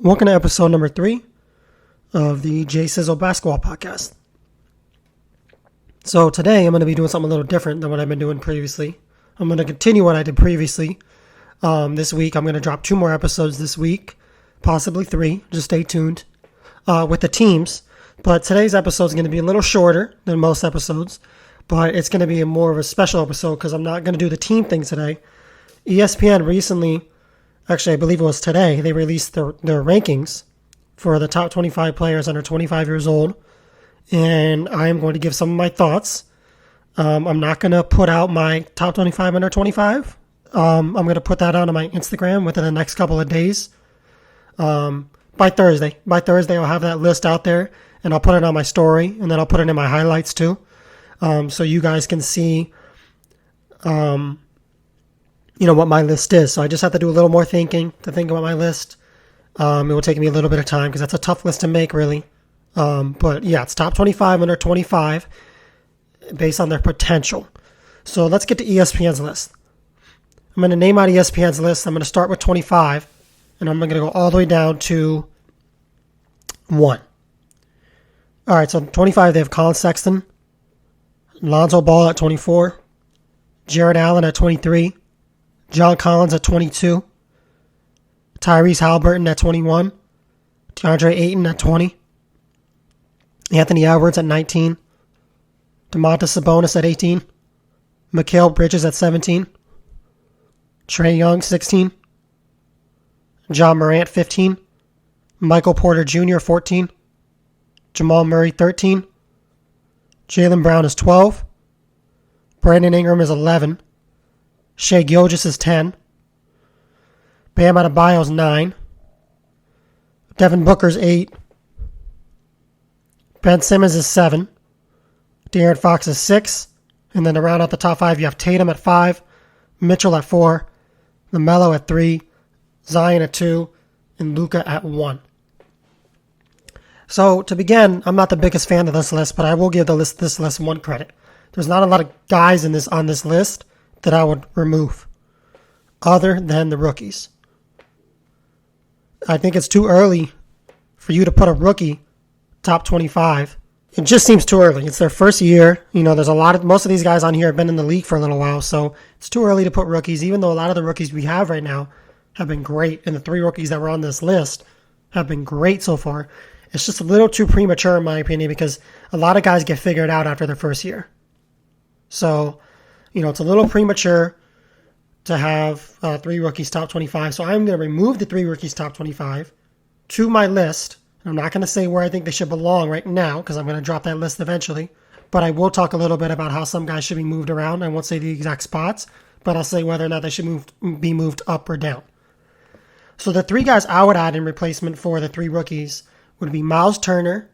Welcome to episode number 3 of the Sizzle basketball podcast. So today I'm going to be doing something a little different than what I've been doing previously. I'm going to continue what I did previously. This week I'm going to drop 2 more episodes this week, possibly 3. Just stay tuned with the teams. But today's episode is going to be a little shorter than most episodes, but it's going to be more of a special episode because I'm not going to do the team thing today. ESPN recently, actually I believe it was today, they released their rankings for the top 25 players under 25 years old, and I am going to give some of my thoughts. I'm not going to put out my top 25 under 25. I'm going to put that out on my Instagram within the next couple of days. By Thursday. I'll have that list out there, and I'll put it on my story, and then I'll put it in my highlights too, so you guys can see what my list is. So I just have to do a little more thinking to think about my list. It will take me a little bit of time because that's a tough list to make, really. But yeah, it's top 25 under 25 based on their potential. So let's get to ESPN's list. I'm going to name out ESPN's list. I'm going to start with 25, and I'm going to go all the way down to 1. All right, so 25, they have Colin Sexton, Lonzo Ball at 24, Jared Allen at 23, John Collins at 22, Tyrese Halliburton at 21, DeAndre Ayton at 20, Anthony Edwards at 19, Domantas Sabonis at 18, Mikal Bridges at 17, Trae Young 16, John Morant 15, Michael Porter Jr. 14, Jamal Murray 13, Jaylen Brown is 12, Brandon Ingram is 11, Shai Gilgeous is 10, Bam Adebayo is 9, Devin Booker's 8, Ben Simmons is 7, De'Aaron Fox is 6, and then to round out the top 5, you have Tatum at 5, Mitchell at 4, LaMelo at 3, Zion at 2, and Luka at 1. So to begin, I'm not the biggest fan of this list, but I will give this list one credit. There's not a lot of guys on this list that I would remove other than the rookies. I think it's too early for you to put a rookie top 25. It just seems too early. It's their first year. There's most of these guys on here have been in the league for a little while, so it's too early to put rookies, even though a lot of the rookies we have right now have been great, and the 3 rookies that were on this list have been great so far. It's just a little too premature in my opinion because a lot of guys get figured out after their first year. So, it's a little premature to have 3 rookies top 25. So I'm going to remove the 3 rookies top 25 to my list. I'm not going to say where I think they should belong right now because I'm going to drop that list eventually. But I will talk a little bit about how some guys should be moved around. I won't say the exact spots, but I'll say whether or not they should be moved up or down. So the 3 guys I would add in replacement for the 3 rookies would be Miles Turner,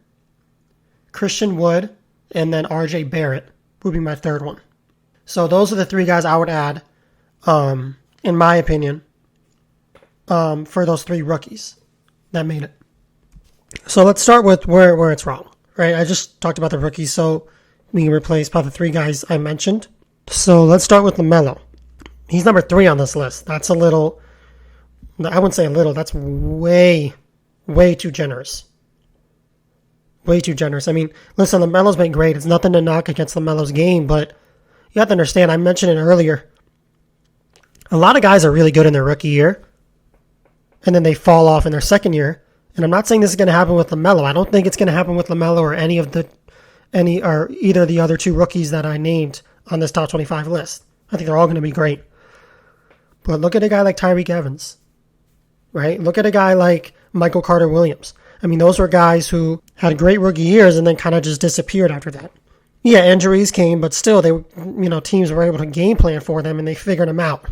Christian Wood, and then RJ Barrett would be my third one. So those are the 3 guys I would add, in my opinion, for those 3 rookies that made it. So let's start with where it's wrong, right? I just talked about the rookies, so we can replace by the 3 guys I mentioned. So let's start with LaMelo. He's number 3 on this list. That's a little, I wouldn't say a little, that's way too generous. Way too generous. I mean, listen, LaMelo's been great. It's nothing to knock against LaMelo's game, but you have to understand, I mentioned it earlier, a lot of guys are really good in their rookie year, and then they fall off in their second year. And I'm not saying this is going to happen with LaMelo. I don't think it's going to happen with LaMelo or either of the other 2 rookies that I named on this top 25 list. I think they're all going to be great. But look at a guy like Tyreke Evans, right? Look at a guy like Michael Carter-Williams. I mean, those were guys who had great rookie years and then kind of just disappeared after that. Yeah, injuries came, but still, teams were able to game plan for them and they figured them out.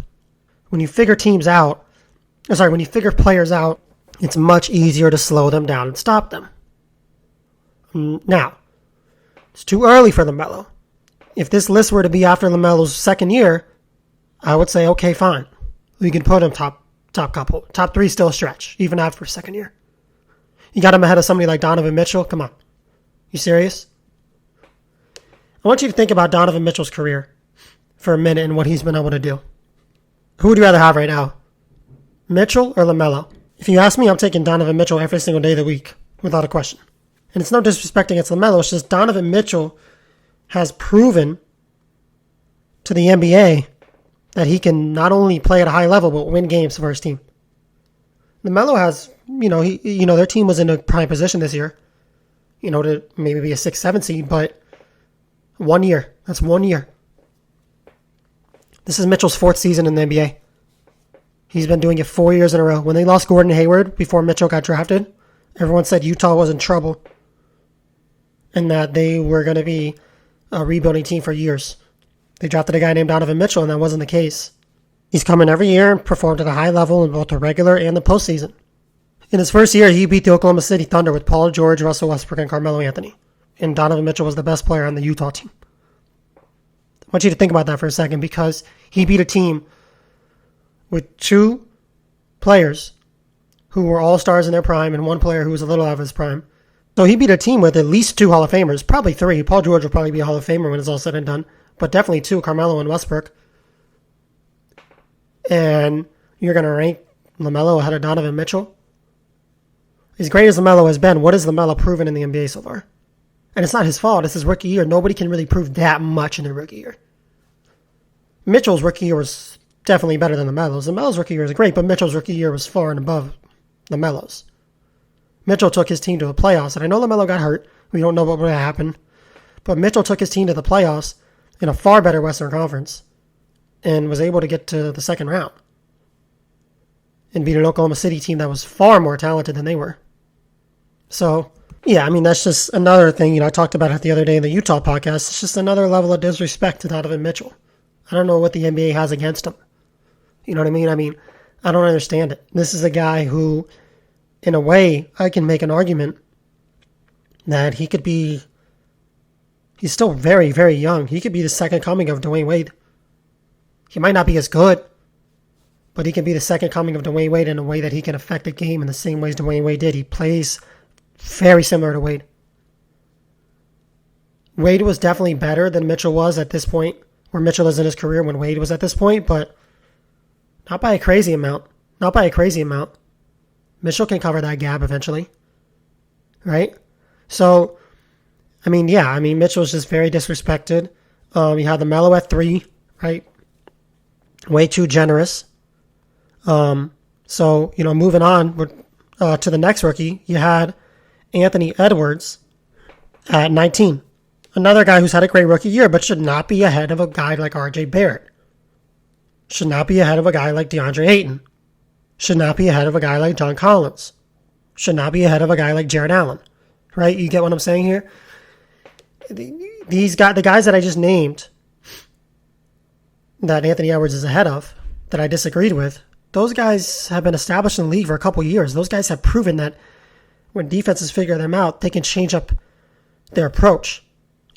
When you figure when you figure players out, it's much easier to slow them down and stop them. Now, it's too early for LaMelo. If this list were to be after LaMelo's second year, I would say, okay, fine. We can put him top couple. Top 3 still stretch, even after second year. You got him ahead of somebody like Donovan Mitchell? Come on. You serious? I want you to think about Donovan Mitchell's career for a minute and what he's been able to do. Who would you rather have right now? Mitchell or LaMelo? If you ask me, I'm taking Donovan Mitchell every single day of the week, without a question. And it's no disrespect against LaMelo. It's just Donovan Mitchell has proven to the NBA that he can not only play at a high level, but win games for his team. LaMelo has, their team was in a prime position this year, to maybe be a 6-7 seed, but 1 year. That's 1 year. This is Mitchell's 4th season in the NBA. He's been doing it 4 years in a row. When they lost Gordon Hayward before Mitchell got drafted, everyone said Utah was in trouble and that they were going to be a rebuilding team for years. They drafted a guy named Donovan Mitchell, and that wasn't the case. He's come in every year and performed at a high level in both the regular and the postseason. In his first year, he beat the Oklahoma City Thunder with Paul George, Russell Westbrook, and Carmelo Anthony. And Donovan Mitchell was the best player on the Utah team. I want you to think about that for a second, because he beat a team with 2 players who were all-stars in their prime and 1 player who was a little out of his prime. So he beat a team with at least 2 Hall of Famers, probably 3. Paul George will probably be a Hall of Famer when it's all said and done, but definitely 2, Carmelo and Westbrook. And you're going to rank LaMelo ahead of Donovan Mitchell? As great as LaMelo has been, what has LaMelo proven in the NBA so far? And it's not his fault. It's his rookie year. Nobody can really prove that much in their rookie year. Mitchell's rookie year was definitely better than LaMelo's. LaMelo's rookie year was great, but Mitchell's rookie year was far and above LaMelo's. Mitchell took his team to the playoffs, and I know LaMelo got hurt. We don't know what would have happened. But Mitchell took his team to the playoffs in a far better Western Conference and was able to get to the second round and beat an Oklahoma City team that was far more talented than they were. So, yeah, that's just another thing. I talked about it the other day in the Utah podcast. It's just another level of disrespect to Donovan Mitchell. I don't know what the NBA has against him. You know what I mean? I don't understand it. This is a guy who, in a way, I can make an argument that he could be, he's still very, very young. He could be the second coming of Dwayne Wade. He might not be as good, but he can be the second coming of Dwayne Wade in a way that he can affect the game in the same ways Dwayne Wade did. He plays very similar to Wade. Wade was definitely better than Mitchell was at this point, where Mitchell is in his career when Wade was at this point, but not by a crazy amount. Not by a crazy amount. Mitchell can cover that gap eventually, right? So, Mitchell's just very disrespected. You had the Melo at 3, right? Way too generous. Moving on to the next rookie, you had Anthony Edwards at 19. Another guy who's had a great rookie year, but should not be ahead of a guy like R.J. Barrett. Should not be ahead of a guy like DeAndre Ayton. Should not be ahead of a guy like John Collins. Should not be ahead of a guy like Jared Allen. Right? You get what I'm saying here? The guys that I just named that Anthony Edwards is ahead of, that I disagreed with, those guys have been established in the league for a couple years. Those guys have proven that when defenses figure them out, they can change up their approach.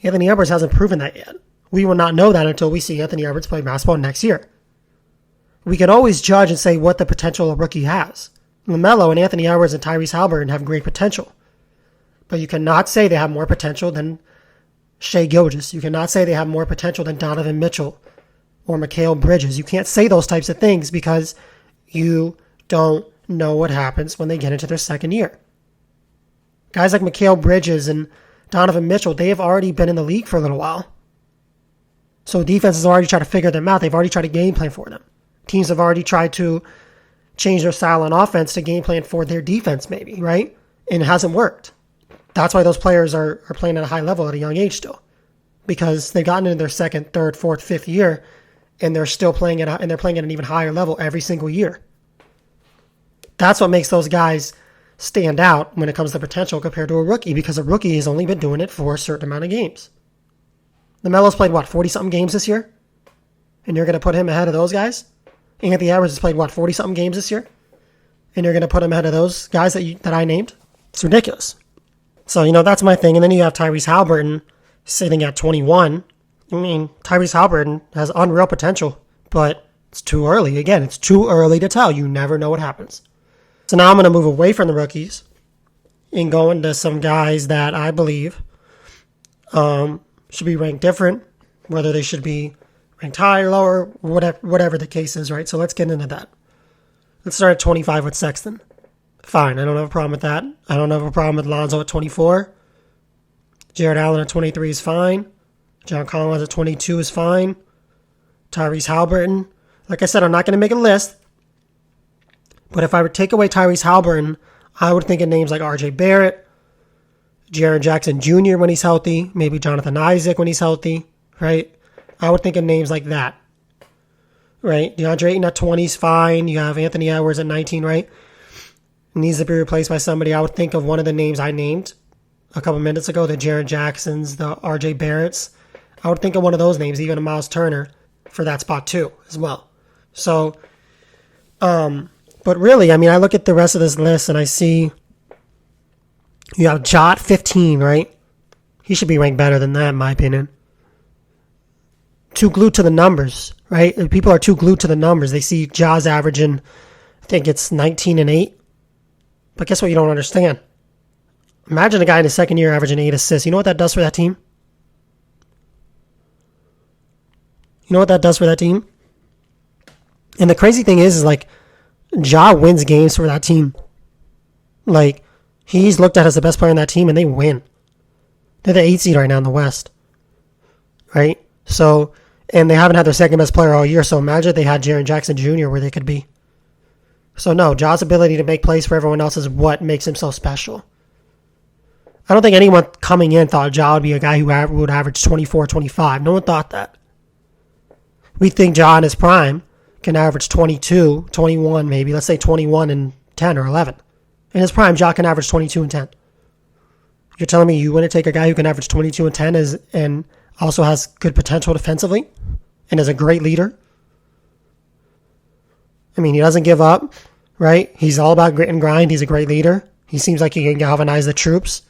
Anthony Edwards hasn't proven that yet. We will not know that until we see Anthony Edwards play basketball next year. We can always judge and say what the potential a rookie has. LaMelo and Anthony Edwards and Tyrese Halliburton have great potential. But you cannot say they have more potential than Shai Gilgeous. You cannot say they have more potential than Donovan Mitchell or Mikal Bridges. You can't say those types of things because you don't know what happens when they get into their second year. Guys like Mikal Bridges and Donovan Mitchell, they have already been in the league for a little while. So defenses have already tried to figure them out. They've already tried to game plan for them. Teams have already tried to change their style on offense to game plan for their defense maybe, right? And it hasn't worked. That's why those players are playing at a high level at a young age still. Because they've gotten into their second, third, fourth, fifth year, and they're still playing at an even higher level every single year. That's what makes those guys stand out when it comes to potential compared to a rookie, because a rookie has only been doing it for a certain amount of games. LaMelo's played, 40-something games this year? And you're going to put him ahead of those guys? Anthony Edwards has played, 40-something games this year? And you're going to put him ahead of those guys that I named? It's ridiculous. So, that's my thing. And then you have Tyrese Halliburton sitting at 21. Tyrese Halliburton has unreal potential, but it's too early. Again, it's too early to tell. You never know what happens. So now I'm going to move away from the rookies and go into some guys that I believe should be ranked different, whether they should be ranked higher, lower, whatever the case is, right? So let's get into that. Let's start at 25 with Sexton. Fine, I don't have a problem with that. I don't have a problem with Lonzo at 24. Jared Allen at 23 is fine. John Collins at 22 is fine. Tyrese Halliburton. Like I said, I'm not going to make a list. But if I would take away Tyrese Halliburton, I would think of names like RJ Barrett, Jaren Jackson Jr. when he's healthy, maybe Jonathan Isaac when he's healthy, right? I would think of names like that, right? DeAndre Ayton at 20 is fine. You have Anthony Edwards at 19, right? Needs to be replaced by somebody. I would think of one of the names I named a couple minutes ago, the Jaren Jacksons, the RJ Barretts. I would think of one of those names, even a Miles Turner, for that spot too, as well. So, but really, I mean, I look at the rest of this list and I see you have Jot 15, right? He should be ranked better than that, in my opinion. Too glued to the numbers, right? People are too glued to the numbers. They see Ja's averaging, I think it's 19 and 8. But guess what you don't understand? Imagine a guy in his second year averaging 8 assists. You know what that does for that team? You know what that does for that team? And the crazy thing is like, Ja wins games for that team. Like, he's looked at as the best player in that team, and they win. They're the 8th seed right now in the West. Right? So, and they haven't had their second best player all year, so imagine if they had Jaren Jackson Jr. where they could be. So no, Ja's ability to make plays for everyone else is what makes him so special. I don't think anyone coming in thought Ja would be a guy who would average 24, 25. No one thought that. We think Ja in his prime can average 22, 21 maybe. Let's say 21 and 10 or 11. In his prime, Ja can average 22 and 10. You're telling me you wouldn't take a guy who can average 22 and 10 and also has good potential defensively and is a great leader? I mean, he doesn't give up, right? He's all about grit and grind. He's a great leader. He seems like he can galvanize the troops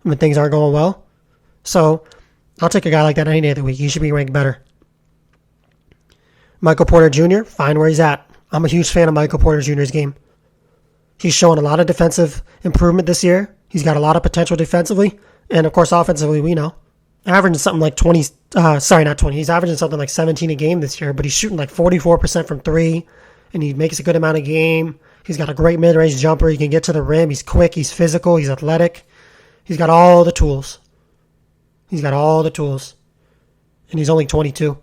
when things aren't going well. So I'll take a guy like that any day of the week. He should be ranked better. Michael Porter Jr., fine where he's at. I'm a huge fan of Michael Porter Jr.'s game. He's shown a lot of defensive improvement this year. He's got a lot of potential defensively. And, of course, offensively, we know. Averaging something like 20, not 20. He's averaging something like 17 a game this year, but he's shooting like 44% from 3, and he makes a good amount of game. He's got a great mid-range jumper. He can get to the rim. He's quick. He's physical. He's athletic. He's got all the tools. And he's only 22.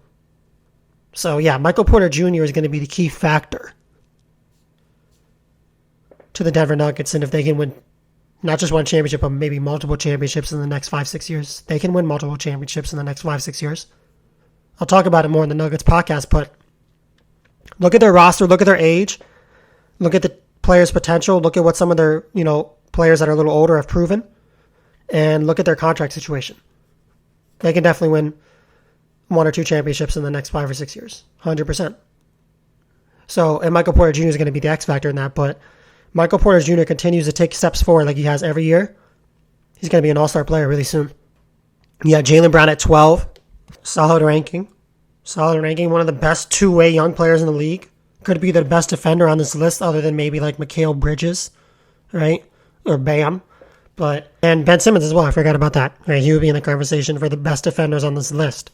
So, yeah, Michael Porter Jr. is going to be the key factor to the Denver Nuggets, and if they can win not just one championship, but maybe multiple championships in the next 5-6 years. They can win multiple championships in the next 5-6 years. I'll talk about it more in the Nuggets podcast, but look at their roster, look at their age, look at the players' potential, look at what some of their, players that are a little older have proven, and look at their contract situation. They can definitely win 1 or 2 championships in the next 5 or 6 years. 100%. So, and Michael Porter Jr. is going to be the X factor in that, but Michael Porter Jr. continues to take steps forward like he has every year. He's going to be an all-star player really soon. Yeah, Jaylen Brown at 12. Solid ranking. One of the best two-way young players in the league. Could be the best defender on this list other than maybe like Mikal Bridges, right? Or Bam. And Ben Simmons as well. I forgot about that. Right? He would be in the conversation for the best defenders on this list.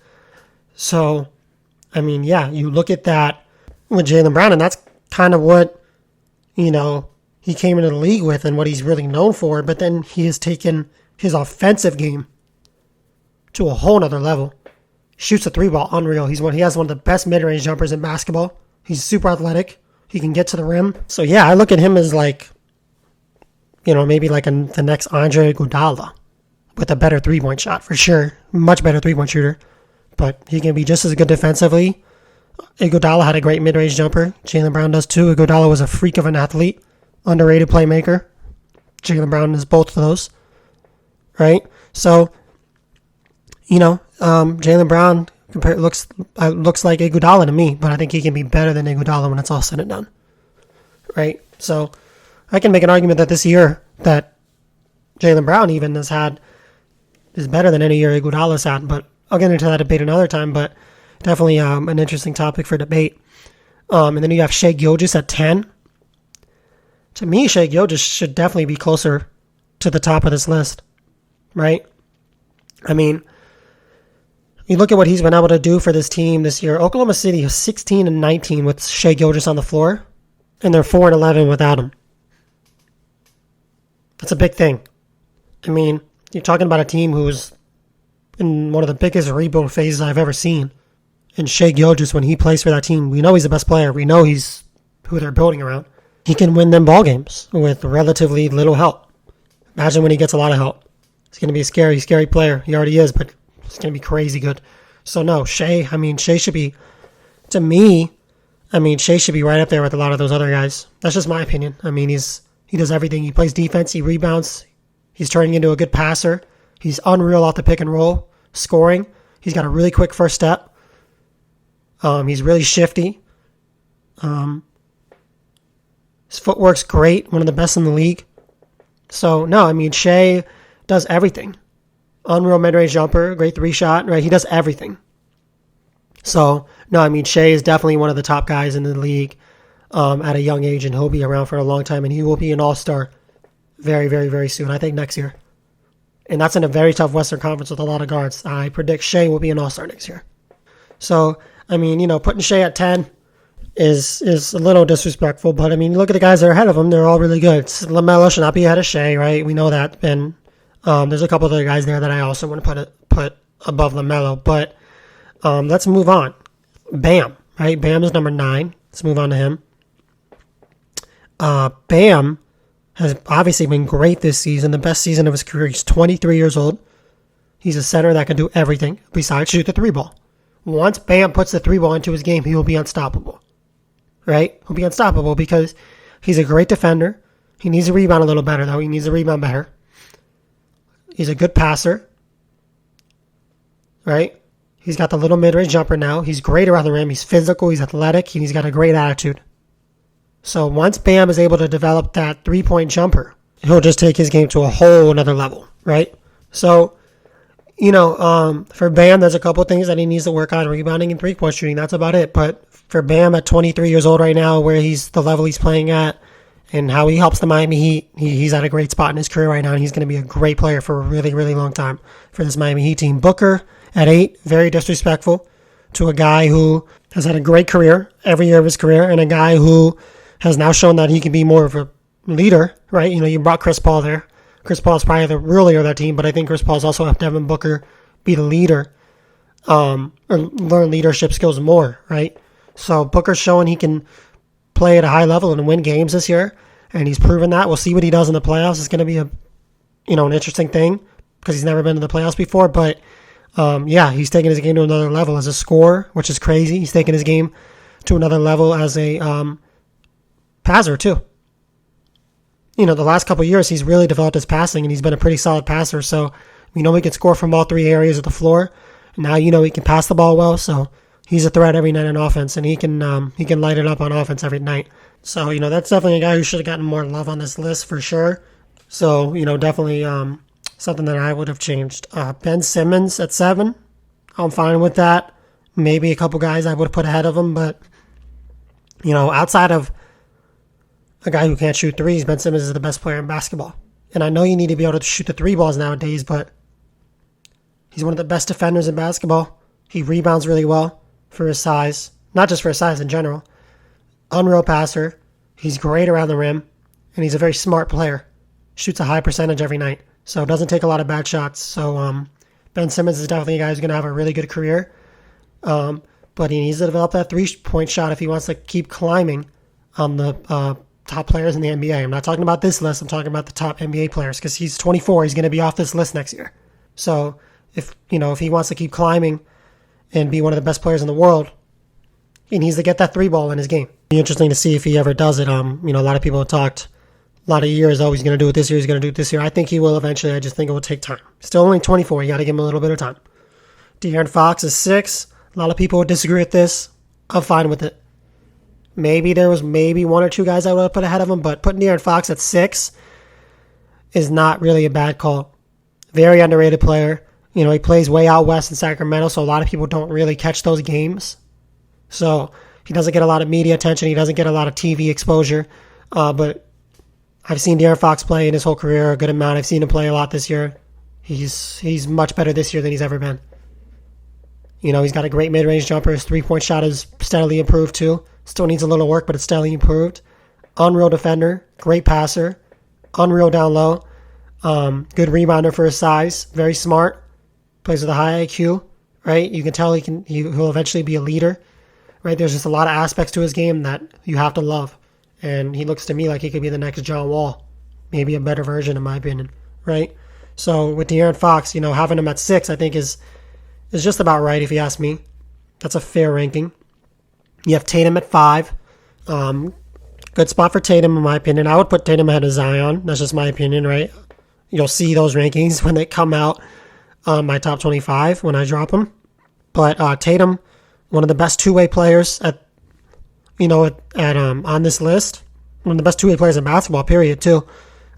So, I mean, yeah, you look at that with Jaylen Brown, and that's kind of what, he came into the league with and what he's really known for, but then he has taken his offensive game to a whole nother level. Shoots a 3-ball unreal. He has one of the best mid-range jumpers in basketball. He's super athletic. He can get to the rim. So yeah, I look at him as like, maybe like the next Andre Iguodala with a better 3-point shot for sure. Much better 3-point shooter. But he can be just as good defensively. Iguodala had a great mid-range jumper. Jaylen Brown does too. Iguodala was a freak of an athlete. Underrated playmaker. Jaylen Brown is both of those. Right? So, Jaylen Brown looks like Iguodala to me, but I think he can be better than Iguodala when it's all said and done. Right? So, I can make an argument that this year that Jaylen Brown even is better than any year Iguodala's had, but I'll get into that debate another time, but definitely an interesting topic for debate. And then you have Shai Gilgeous at 10. To me, Shai Gilgeous should definitely be closer to the top of this list, right? I mean, you look at what he's been able to do for this team this year. Oklahoma City is 16 and 19 with Shai Gilgeous on the floor, and they're 4 and 11 without him. That's a big thing. I mean, you're talking about a team who's in one of the biggest rebuild phases I've ever seen. And Shai Gilgeous, when he plays for that team, we know he's the best player. We know he's who they're building around. He can win them ball games with relatively little help. Imagine when he gets a lot of help. He's going to be a scary, scary player. He already is, but he's going to be crazy good. So no, Shai should be, to me, Shai should be right up there with a lot of those other guys. That's just my opinion. I mean, he does everything. He plays defense. He rebounds. He's turning into a good passer. He's unreal off the pick and roll, scoring. He's got a really quick first step. He's really shifty. His footwork's great. One of the best in the league. So, no, Shai does everything. Unreal mid-range jumper, great three-shot, right? He does everything. So, no, Shai is definitely one of the top guys in the league at a young age, and he'll be around for a long time, and he will be an all-star very, very, very soon, I think next year. And that's in a very tough Western Conference with a lot of guards. I predict Shai will be an all-star next year. So, putting Shai at 10 is a little disrespectful, but, look at the guys that are ahead of him. They're all really good. LaMelo should not be ahead of Shai, right? We know that. And there's a couple other guys there that I also want to put above LaMelo. But let's move on. Bam, right? Bam is number 9. Let's move on to him. Bam has obviously been great this season, the best season of his career. He's 23 years old. He's a center that can do everything besides shoot the three ball. Once Bam puts the three ball into his game, he will be unstoppable. Right? He'll be unstoppable because he's a great defender. He needs to rebound a little better, though. He needs to rebound better. He's a good passer. Right? He's got the little mid-range jumper now. He's great around the rim. He's physical. He's athletic. And he's got a great attitude. So once Bam is able to develop that three-point jumper, he'll just take his game to a whole another level. Right? So, for Bam, there's a couple things that he needs to work on. Rebounding and three-point shooting. That's about it. But for Bam at 23 years old right now, where he's the level he's playing at and how he helps the Miami Heat, he's at a great spot in his career right now, and he's going to be a great player for a really, really long time for this Miami Heat team. Booker at 8, very disrespectful to a guy who has had a great career every year of his career and a guy who has now shown that he can be more of a leader, right? You brought Chris Paul there. Chris Paul is probably the real leader of that team, but I think Chris Paul's also helped Devin Booker be the leader or learn leadership skills more, right? So Booker's showing he can play at a high level and win games this year, and he's proven that. We'll see what he does in the playoffs. It's going to be an interesting thing because he's never been in the playoffs before. But he's taking his game to another level as a scorer, which is crazy. He's taking his game to another level as a passer too. The last couple of years he's really developed his passing, and he's been a pretty solid passer. So he can score from all three areas of the floor. And now he can pass the ball well. So he's a threat every night on offense, and he can light it up on offense every night. So, that's definitely a guy who should have gotten more love on this list for sure. So, definitely something that I would have changed. Ben Simmons at 7. I'm fine with that. Maybe a couple guys I would have put ahead of him, but, outside of a guy who can't shoot threes, Ben Simmons is the best player in basketball. And I know you need to be able to shoot the three balls nowadays, but he's one of the best defenders in basketball. He rebounds really well for his size, not just for his size in general. Unreal passer. He's great around the rim, and he's a very smart player. Shoots a high percentage every night, so doesn't take a lot of bad shots. So Ben Simmons is definitely a guy who's going to have a really good career, but he needs to develop that three-point shot if he wants to keep climbing on the top players in the NBA. I'm not talking about this list. I'm talking about the top NBA players because he's 24. He's going to be off this list next year. So if he wants to keep climbing and be one of the best players in the world, he needs to get that three ball in his game. It'll be interesting to see if he ever does it. A lot of people have talked a lot of years, he's going to do it this year, he's going to do it this year. I think he will eventually. I just think it will take time. Still only 24. You got to give him a little bit of time. De'Aaron Fox is 6. A lot of people would disagree with this. I'm fine with it. Maybe there was one or two guys I would have put ahead of him, but putting De'Aaron Fox at 6 is not really a bad call. Very underrated player. He plays way out west in Sacramento, so a lot of people don't really catch those games. So he doesn't get a lot of media attention. He doesn't get a lot of TV exposure. But I've seen De'Aaron Fox play in his whole career a good amount. I've seen him play a lot this year. He's much better this year than he's ever been. He's got a great mid-range jumper. His three-point shot is steadily improved too. Still needs a little work, but it's steadily improved. Unreal defender. Great passer. Unreal down low. Good rebounder for his size. Very smart. Plays with a high IQ, right? You can tell he'll eventually be a leader, right? There's just a lot of aspects to his game that you have to love. And he looks to me like he could be the next John Wall. Maybe a better version, in my opinion, right? So with De'Aaron Fox, having him at 6, I think is just about right if you ask me. That's a fair ranking. You have Tatum at 5. Good spot for Tatum, in my opinion. I would put Tatum ahead of Zion. That's just my opinion, right? You'll see those rankings when they come out, my top 25 when I drop them. But Tatum, one of the best two-way players on this list. One of the best two-way players in basketball, period, too.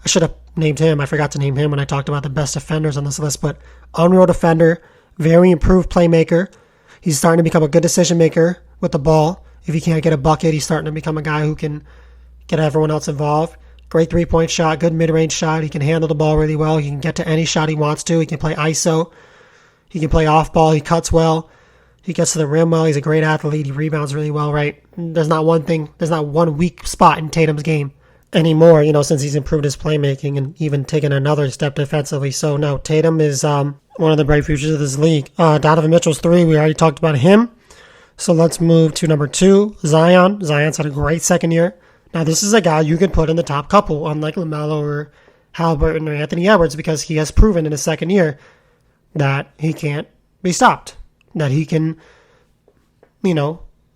I should have named him. I forgot to name him when I talked about the best defenders on this list. But unreal defender, very improved playmaker. He's starting to become a good decision maker with the ball. If he can't get a bucket, he's starting to become a guy who can get everyone else involved. Great three-point shot, good mid-range shot. He can handle the ball really well. He can get to any shot he wants to. He can play ISO. He can play off-ball. He cuts well. He gets to the rim well. He's a great athlete. He rebounds really well, right? There's not one weak spot in Tatum's game anymore, since he's improved his playmaking and even taken another step defensively. So, no, Tatum is one of the bright futures of this league. Donovan Mitchell's 3. We already talked about him. So let's move to number 2, Zion. Zion's had a great second year. Now, this is a guy you can put in the top couple, unlike LaMelo or Halliburton or Anthony Edwards, because he has proven in his second year that he can't be stopped, that he can,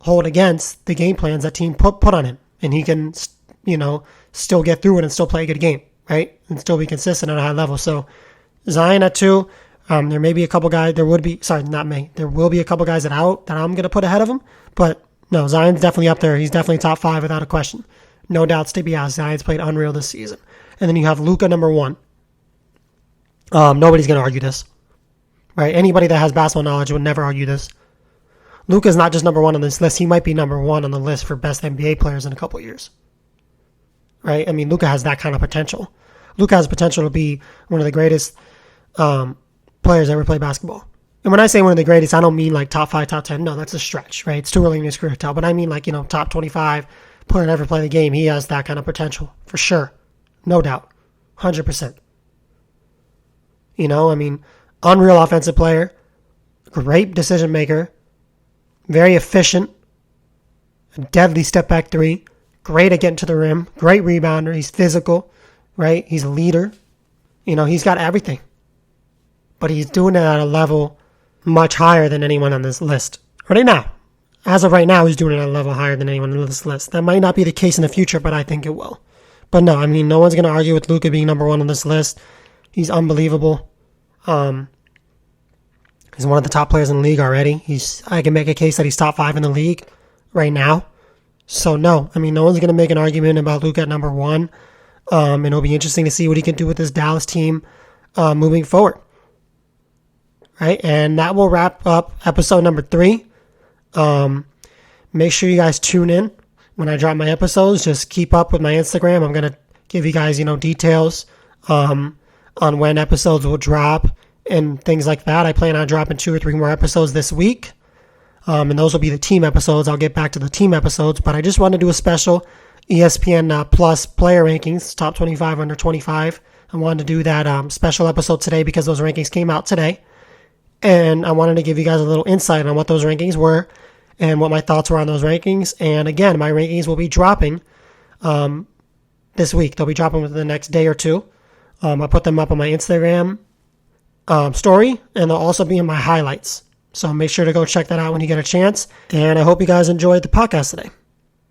hold against the game plans that team put on him, and he can, still get through it and still play a good game, right, and still be consistent at a high level. So Zion at 2. There may be a couple guys. There will be a couple guys that I'm going to put ahead of him. But no, Zion's definitely up there. He's definitely top 5 without a question. No doubts to be asked. Zion's played unreal this season. And then you have Luka number 1. Nobody's going to argue this, right? Anybody that has basketball knowledge would never argue this. Luka's not just number 1 on this list. He might be number 1 on the list for best NBA players in a couple of years, right? I mean, Luka has that kind of potential. Luka has potential to be one of the greatest players ever play basketball. And when I say one of the greatest, I don't mean like top 5, top 10. No, that's a stretch, right? It's too early in his career to tell. But I mean like, top 25 player to ever play the game. He has that kind of potential for sure. No doubt. 100%. Unreal offensive player, great decision maker, very efficient, a deadly step back 3, great at getting to the rim, great rebounder. He's physical, right? He's a leader. He's got everything. But he's doing it at a level much higher than anyone on this list. Right now. As of right now, he's doing it at a level higher than anyone on this list. That might not be the case in the future, but I think it will. But no, no one's going to argue with Luka being number 1 on this list. He's unbelievable. He's one of the top players in the league already. I can make a case that he's top 5 in the league right now. So no, no one's going to make an argument about Luka at number 1. And it'll be interesting to see what he can do with this Dallas team moving forward. Right, and that will wrap up episode number 3. Make sure you guys tune in when I drop my episodes. Just keep up with my Instagram. I'm going to give you guys, details on when episodes will drop and things like that. I plan on dropping 2 or 3 more episodes this week. And those will be the team episodes. I'll get back to the team episodes, but I just want to do a special ESPN Plus player rankings, top 25 under 25. I wanted to do that special episode today because those rankings came out today. And I wanted to give you guys a little insight on what those rankings were and what my thoughts were on those rankings. And again, my rankings will be dropping this week. They'll be dropping within the next day or 2. I'll put them up on my Instagram story, and they'll also be in my highlights. So make sure to go check that out when you get a chance. And I hope you guys enjoyed the podcast today.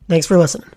Thanks for listening.